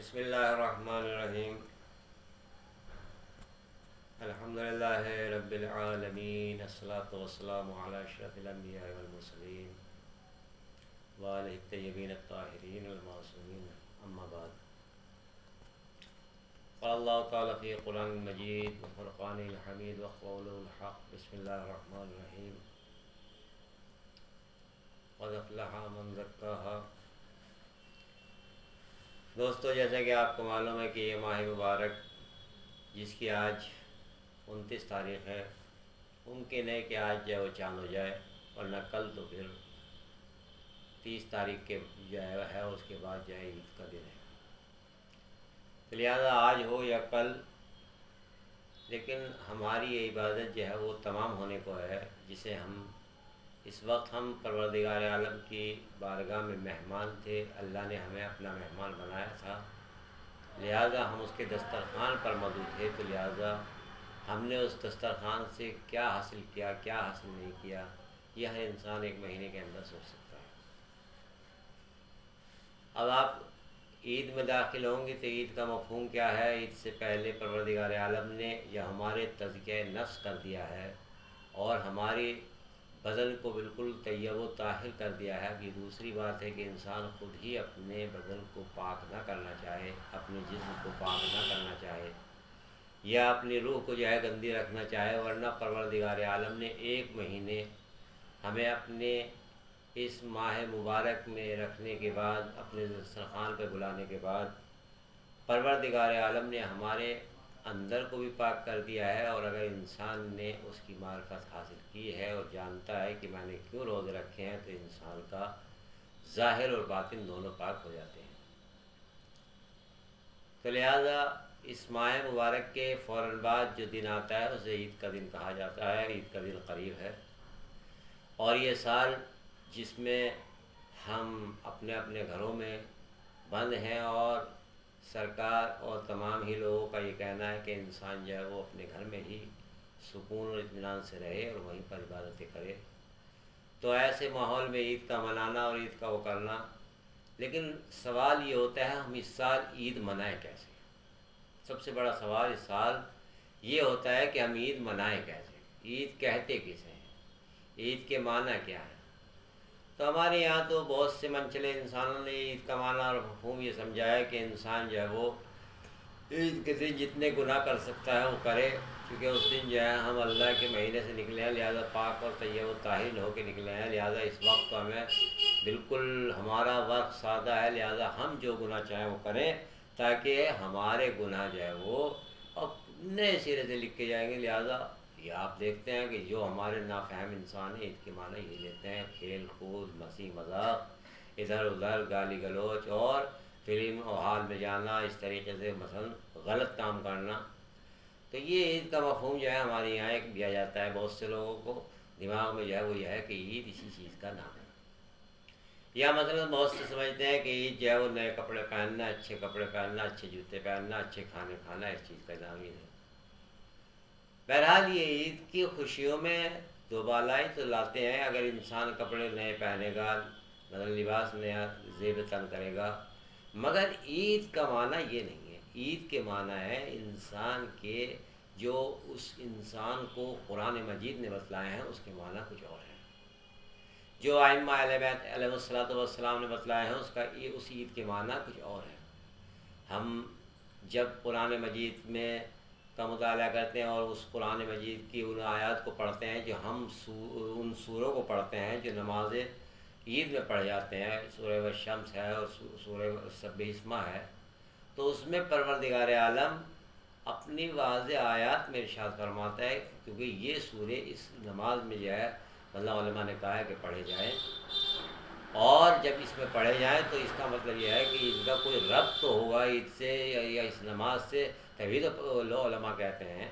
بسم اللہ الرحمن الرحیم الحمد للہ رب العالمین الصلاۃ والسلام علی اشرف الانبیاء والمرسلین وآلہ الطیبین الطاہرین المعصومین اما بعد قال اللہ تعالیٰ فی قرآن المجید وفرقان الحمید وقوله الحق بسم اللہ الرحمن الرحیم قد افلح من زکاہا۔ دوستو، جیسا کہ آپ کو معلوم ہے کہ یہ ماہ مبارک جس کی آج 29 تاریخ ہے، ممکن ہے کہ آج جو ہے وہ چاند ہو جائے، ورنہ کل تو پھر 30 تاریخ کے جو ہے اس کے بعد جو ہے عید کا دن ہے، تو لہٰذا آج ہو یا کل، لیکن ہماری یہ عبادت جو ہے وہ تمام ہونے کو ہے، جسے اس وقت ہم پروردگار عالم کی بارگاہ میں مہمان تھے۔ اللہ نے ہمیں اپنا مہمان بنایا تھا، لہذا ہم اس کے دسترخوان پر موجود تھے، تو لہذا ہم نے اس دسترخوان سے کیا حاصل کیا، کیا حاصل نہیں کیا، یہ ہر انسان ایک مہینے کے اندر سوچ سکتا ہے۔ اب آپ عید میں داخل ہوں گے تو عید کا مفہوم کیا ہے؟ عید سے پہلے پروردگار عالم نے یہ ہمارے تزکیہ نفس کر دیا ہے اور ہماری بدن کو بالکل طیب و طاہر کر دیا ہے۔ یہ دوسری بات ہے کہ انسان خود ہی اپنے بدن کو پاک نہ کرنا چاہے، اپنے جسم کو پاک نہ کرنا چاہے، یا اپنی روح کو جو ہے گندی رکھنا چاہے، ورنہ پروردگار عالم نے ایک مہینے ہمیں اپنے اس ماہ مبارک میں رکھنے کے بعد، اپنے دسترخوان پہ بلانے کے بعد، پروردگار عالم نے ہمارے اندر کو بھی پاک کر دیا ہے، اور اگر انسان نے اس کی معرفت حاصل کی ہے اور جانتا ہے کہ میں نے کیوں روزے رکھے ہیں، تو انسان کا ظاہر اور باطن دونوں پاک ہو جاتے ہیں۔ تو لہذا اس ماہ مبارک کے فوراً بعد جو دن آتا ہے اسے عید کا دن کہا جاتا ہے۔ عید کا دن قریب ہے، اور یہ سال جس میں ہم اپنے اپنے گھروں میں بند ہیں، اور سرکار اور تمام ہی لوگوں کا یہ کہنا ہے کہ انسان جو ہے وہ اپنے گھر میں ہی سکون اور اطمینان سے رہے اور وہیں پر عبادتیں کرے، تو ایسے ماحول میں عید کا منانا اور عید کا وہ کرنا۔ لیکن سوال یہ ہوتا ہے ہم اس سال عید منائیں کیسے؟ سب سے بڑا سوال اس سال یہ ہوتا ہے کہ ہم عید منائیں کیسے، عید کہتے کسے ہیں، عید کے معنی کیا ہیں؟ تو ہمارے یہاں تو بہت سے منچلے انسانوں نے عید کا معنی اور مفہوم یہ سمجھا ہے کہ انسان جو ہے وہ عید کے دن جتنے گناہ کر سکتا ہے وہ کرے، کیونکہ اس دن جو ہے ہم اللہ کے مہینے سے نکلے ہیں، لہذا پاک اور طیب و طاہر ہو کے نکلے ہیں، لہذا اس وقت تو ہمیں بالکل ہمارا وقت سادہ ہے، لہذا ہم جو گناہ چاہیں وہ کریں، تاکہ ہمارے گناہ جو ہے وہ نئے سرے سے لکھ کے جائیں گے۔ لہذا یہ آپ دیکھتے ہیں کہ جو ہمارے نافہم انسان ہیں عید کے معنی یہ لیتے ہیں کھیل کود، مستی مذاق، ادھر ادھر گالی گلوچ اور فلم اور ہال میں جانا، اس طریقے سے مثلا غلط کام کرنا۔ تو یہ عید کا مفہوم جو ہے ہمارے یہاں ایک دیا جاتا ہے، بہت سے لوگوں کو دماغ میں جو ہے وہ یہ ہے کہ عید اسی چیز کا نام ہے، یا مثلا بہت سے سمجھتے ہیں کہ عید جو ہے وہ نئے کپڑے پہننا، اچھے کپڑے پہننا، اچھے جوتے پہننا، اچھے کھانے کھانا، اس چیز کا نام عید ہے۔ بہرحال یہ عید کی خوشیوں میں دو بالائی تو لاتے ہیں، اگر انسان کپڑے نئے پہنے گا، مثلا لباس نیا زیب تن کرے گا، مگر عید کا معنی یہ نہیں ہے۔ عید کے معنی ہے انسان کے جو اس انسان کو قرآن مجید نے بتلائے ہیں اس کے معنی کچھ اور ہیں، جو ائمہ اہل بیت علیہ الصلوۃ والسلام نے بتلائے ہیں اس عید کے معنی کچھ اور ہیں۔ ہم جب قرآن مجید میں کا مطالعہ کرتے ہیں اور اس قرآن مجید کی ان آیات کو پڑھتے ہیں جو ہم ان سوروں کو پڑھتے ہیں جو نماز عید میں پڑھے جاتے ہیں، سورہ والشمس ہے اور سورہ سبح اسمہ ہے، تو اس میں پروردگار عالم اپنی واضح آیات میں ارشاد فرماتا ہے، کیونکہ یہ سورے اس نماز میں جو ہے اللہ علماء نے کہا ہے کہ پڑھے جائیں، اور جب اس میں پڑھے جائیں تو اس کا مطلب یہ ہے کہ ان کا کوئی ربط تو ہوگا عید سے یا اس نماز سے، تبھی تو علماء کہتے ہیں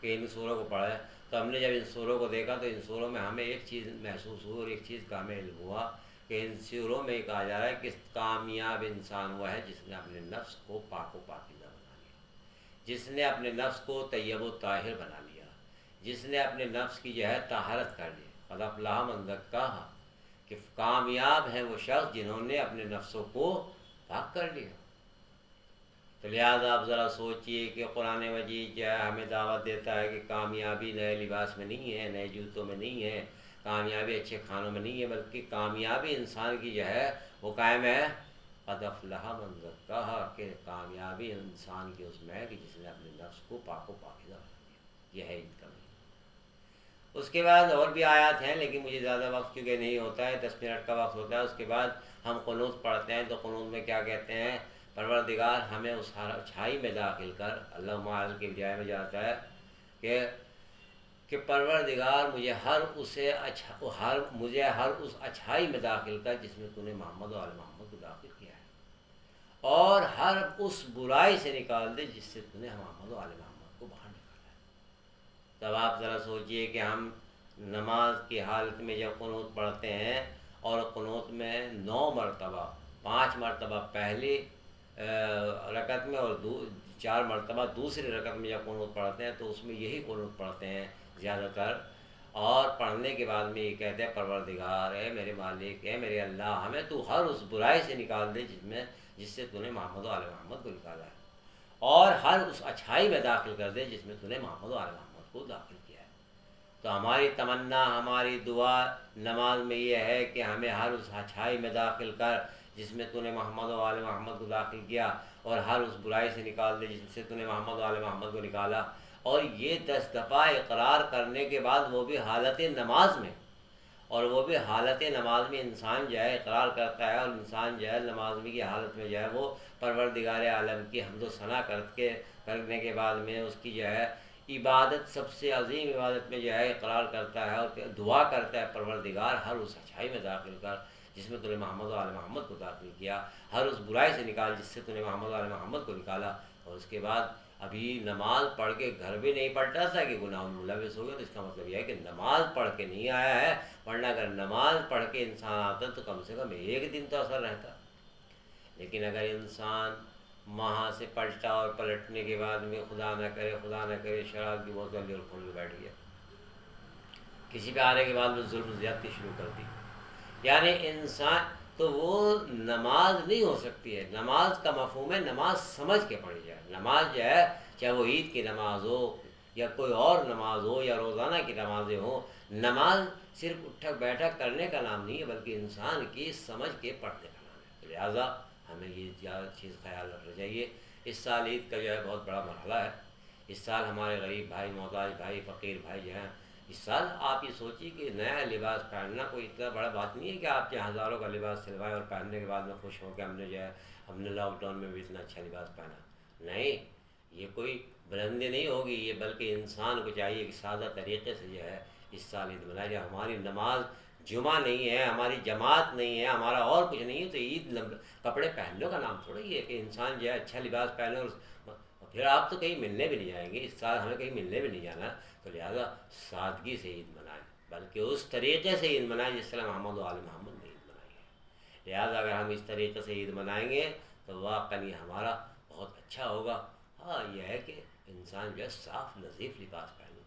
کہ ان سوروں کو پڑھیں۔ تو ہم نے جب ان سوروں کو دیکھا تو ان سوروں میں ہمیں ایک چیز محسوس ہوئی اور ایک چیز کا ہمیں علم ہوا کہ ان سوروں میں کہا جا رہا ہے کہ کامیاب انسان وہ ہے جس نے اپنے نفس کو پاک و پاکیزہ بنا لیا، جس نے اپنے نفس کو طیب و طاہر بنا لیا، جس نے اپنے نفس کی جو ہے طہارت کر لی۔ قد افلح من زکاہا، کہ کامیاب ہیں وہ شخص جنہوں نے اپنے نفسوں کو پاک کر لیا۔ تو لہٰذا آپ ذرا سوچئے کہ قرآن مجید جو ہے ہمیں دعوت دیتا ہے کہ کامیابی نئے لباس میں نہیں ہے، نئے جوتوں میں نہیں ہے، کامیابی اچھے کھانوں میں نہیں ہے، بلکہ کامیابی انسان کی جو ہے وہ قائم ہے قد افلح من زکاہا، کہ کامیابی انسان کی اس میں ہے کہ جس نے اپنے نفس کو پاک و پاکیزہ بنا دیا۔ یہ ہے عید کا مہینہ۔ اس کے بعد اور بھی آیات ہیں، لیکن مجھے زیادہ وقت کیونکہ نہیں ہوتا ہے، 10 منٹ کا وقت ہوتا ہے۔ اس کے بعد ہم قنوت پڑھتے ہیں، تو قنوت میں کیا کہتے ہیں؟ پروردگار ہمیں اس اچھائی میں داخل کر، اللہ عال کی بجائے میں جاتا ہے کہ پروردگار مجھے ہر اس اچھائی میں داخل کر جس میں تو نے محمد و آل محمد کو داخل کیا ہے، اور ہر اس برائی سے نکال دے جس سے تو نے محمد و آل محمد کو باہر نکالا ہے۔ تب آپ ذرا سوچئے کہ ہم نماز کی حالت میں جب قنوت پڑھتے ہیں، اور قنوت میں 9 مرتبہ، 5 مرتبہ پہلی رکعت میں اور 4 مرتبہ دوسری رکعت میں جب قنوت پڑھتے ہیں، تو اس میں یہی قنوت پڑھتے ہیں زیادہ تر، اور پڑھنے کے بعد میں یہ کہتے ہیں پروردگار اے میرے مالک، اے میرے اللہ، ہمیں تو ہر اس برائی سے نکال دے جس سے تو نے محمد و آل محمد کو نکالا ہے، اور ہر اس اچھائی میں داخل کر دے جس میں تو نے محمد و آل محمد کو داخل کیا ہے۔ تو ہماری تمنا، ہماری دعا نماز میں یہ ہے کہ ہمیں ہر اس اچھائی میں داخل کر جس میں تو نے محمد و آل محمد کو داخل کیا، اور ہر اس برائی سے نکال دے جس سے تو نے محمد و آل محمد کو نکالا۔ اور یہ 10 دفعہ اقرار کرنے کے بعد، وہ بھی حالت نماز میں، اور وہ بھی حالت نماز میں انسان جو ہے اقرار کرتا ہے، اور انسان جو ہے نماز میں کی حالت میں جو ہے وہ پروردگار عالم کی حمد و ثنا کرنے کے بعد میں اس کی جو ہے عبادت، سب سے عظیم عبادت میں جو ہے اقرار کرتا ہے اور دعا کرتا ہے پروردگار ہر اس اچھائی میں داخل کر جس میں تو نے محمد و آل محمد کو داخل کیا، ہر اس برائی سے نکال جس سے تو نے محمد و آل محمد کو نکالا۔ اور اس کے بعد ابھی نماز پڑھ کے گھر بھی نہیں پلٹا تھا کہ گناہ ملوث ہو گیا، تو اس کا مطلب یہ ہے کہ نماز پڑھ کے نہیں آیا ہے، ورنہ اگر نماز پڑھ کے انسان آتا تو کم سے کم ایک دن تو اثر رہتا۔ لیکن اگر انسان وہاں سے پلٹا اور پلٹنے کے بعد میں خدا نہ کرے شراب کی بوتل اور کھول کے بیٹھ گیا، کسی پہ آنے کے بعد میں ظلم زیادتی شروع کر دی، یعنی انسان تو وہ نماز نہیں ہو سکتی ہے۔ نماز کا مفہوم ہے نماز سمجھ کے پڑھی جائے۔ نماز جو ہے چاہے وہ عید کی نماز ہو یا کوئی اور نماز ہو یا روزانہ کی نمازیں ہوں، نماز صرف اٹھک بیٹھک کرنے کا نام نہیں ہے، بلکہ انسان کی سمجھ کے پڑھنے کا نام ہے۔ لہٰذا ہمیں یہ زیادہ چیز خیال رکھنا چاہیے۔ اس سال عید کا جو ہے بہت بڑا مرحلہ ہے۔ اس سال ہمارے غریب بھائی، محتاج بھائی، فقیر بھائی جو ہیں، اس سال آپ یہ سوچیے کہ نیا لباس پہننا کوئی اتنا بڑا بات نہیں ہے کہ آپ چاہے ہزاروں کا لباس سلوائے اور پہننے کے بعد میں خوش ہو کہ ہم نے لاک ڈاؤن میں بھی اتنا اچھا لباس پہنا۔ نہیں، یہ کوئی بلندی نہیں ہوگی، یہ بلکہ انسان کو چاہیے کہ سادہ طریقے سے جو ہے اس سال عید منائے جائے۔ ہماری نماز جمعہ نہیں ہے، ہماری جماعت نہیں ہے، ہمارا اور کچھ نہیں ہے، تو عید کپڑے پہننے کا نام تھوڑا ہی ہے کہ انسان جو ہے اچھا لباس پہنے، اور پھر آپ تو کہیں ملنے بھی نہیں جائیں گے، اس سال ہمیں کہیں ملنے بھی نہیں جانا، تو لہٰذا سادگی سے عید منائیں، بلکہ اس طریقے سے عید منائیں جس طرح محمد و آل محمد نے عید منائی ہے۔ لہٰذا اگر ہم اس طریقے سے عید منائیں گے تو واقعی ہمارا بہت اچھا ہوگا۔ ہاں یہ ہے کہ انسان جو ہے صاف نظیف لباس پہنے،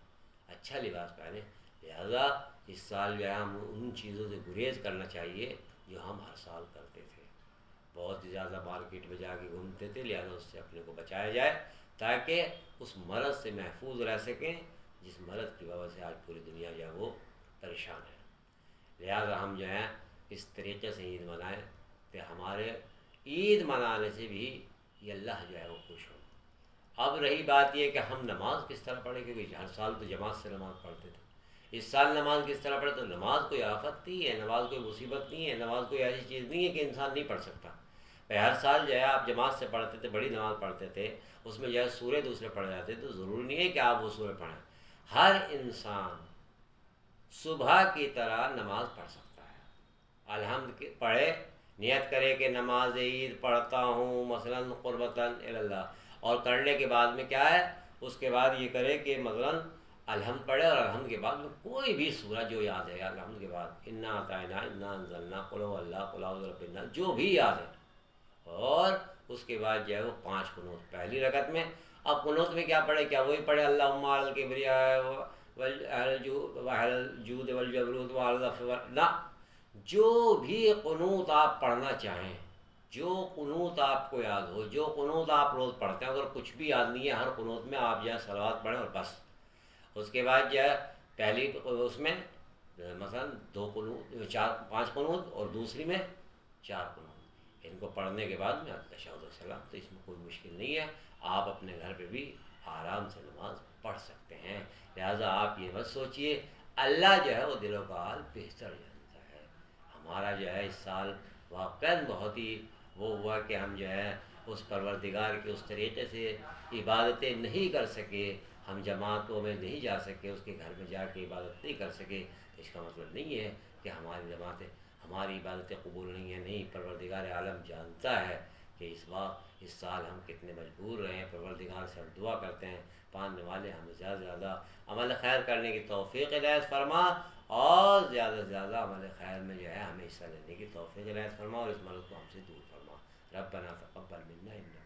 اچھا لباس پہنے۔ لہٰذا اس سال جو ہے ہم ان چیزوں سے گریز کرنا چاہیے جو ہم ہر سال کرتے تھے، بہت ہی زیادہ مارکیٹ میں جا کے گھومتے تھے، لہٰذا اس سے اپنے کو بچایا جائے تاکہ اس مرض سے محفوظ رہ سکیں جس مرض کی وجہ سے آج پوری دنیا جو ہے وہ پریشان ہے۔ لہٰذا ہم جو ہیں اس طریقے سے عید منائیں کہ ہمارے عید منانے سے بھی یہ اللہ جو ہے وہ خوش ہو۔ اب رہی بات یہ کہ ہم نماز کس طرح پڑھیں، کیونکہ ہر سال تو جماعت سے نماز پڑھتے تھے، اس سال نماز کس طرح پڑھے؟ تو نماز کوئی آفت نہیں ہے، نماز کوئی مصیبت نہیں ہے، نماز کوئی ایسی چیز نہیں ہے کہ انسان نہیں پڑھ سکتا۔ ہر سال جو ہے آپ جماعت سے پڑھتے تھے، بڑی نماز پڑھتے تھے، اس میں جو ہے سورے دوسرے پڑھ جاتے، تو ضروری نہیں ہے کہ آپ وہ سورے پڑھیں۔ ہر انسان صبح کی طرح نماز پڑھ سکتا ہے، الحمد پڑھے، نیت کرے کہ نماز عید پڑھتا ہوں مثلاً قربتاً اللہ، اور کرنے کے بعد میں کیا ہے، اس کے بعد یہ کرے کہ مثلاً الحمد پڑھے، اور الحمد کے بعد میں کوئی بھی سورہ جو یاد ہے، الحمد کے بعد انا اعطینا، انا انزلنا، قل هو اللہ، قل اعوذ برب الناس، جو بھی یاد ہے، اور اس کے بعد جو ہے وہ 5 قنوت پہلی رکعت میں۔ اب قنوت میں کیا پڑھے؟ کیا وہی پڑھے اللہم علی الکبریاء والجود والجبروت والعفو؟ نہ، جو بھی قنوت آپ پڑھنا چاہیں جو قنوت آپ کو یاد ہو، جو قنوت آپ روز پڑھتے ہیں، اگر کچھ بھی یاد نہیں ہے ہر قنوت میں آپ جو ہے صلوات پڑھیں اور بس. اس کے بعد جو ہے پہلی اس میں مثلا 2 قنوت 5 قنوت اور دوسری میں 4 قنوت، ان کو پڑھنے کے بعد میں تشہد و سلام. تو اس میں کوئی مشکل نہیں ہے، آپ اپنے گھر پہ بھی آرام سے نماز پڑھ سکتے ہیں. لہٰذا آپ یہ مت سوچیے، اللہ جو ہے وہ دل و کا حال بہتر جانتا ہے. ہمارا جو ہے اس سال واقعاً بہت ہی وہ ہوا کہ ہم جو ہے اس پروردگار کے اس طریقے سے عبادتیں نہیں کر سکے، ہم جماعتوں میں نہیں جا سکے، اس کے گھر میں جا کے عبادت نہیں کر سکے. اس کا مطلب نہیں ہے کہ ہماری جماعتیں ہماری عبادتیں قبول نہیں ہیں. نہیں، پروردگار عالم جانتا ہے کہ اس سال ہم کتنے مجبور رہے ہیں. پروردگار سے ہم دعا کرتے ہیں پانچ والے ہمیں زیادہ سے زیادہ عمل خیر کرنے کی توفیق عنایت فرما، اور زیادہ سے زیادہ عمل خیر میں جو ہے ہمیں حصہ لینے کی توفیق عنایت فرما، اور اس مرض کو ہم سے دور فرما. ربنا تقبل منا انک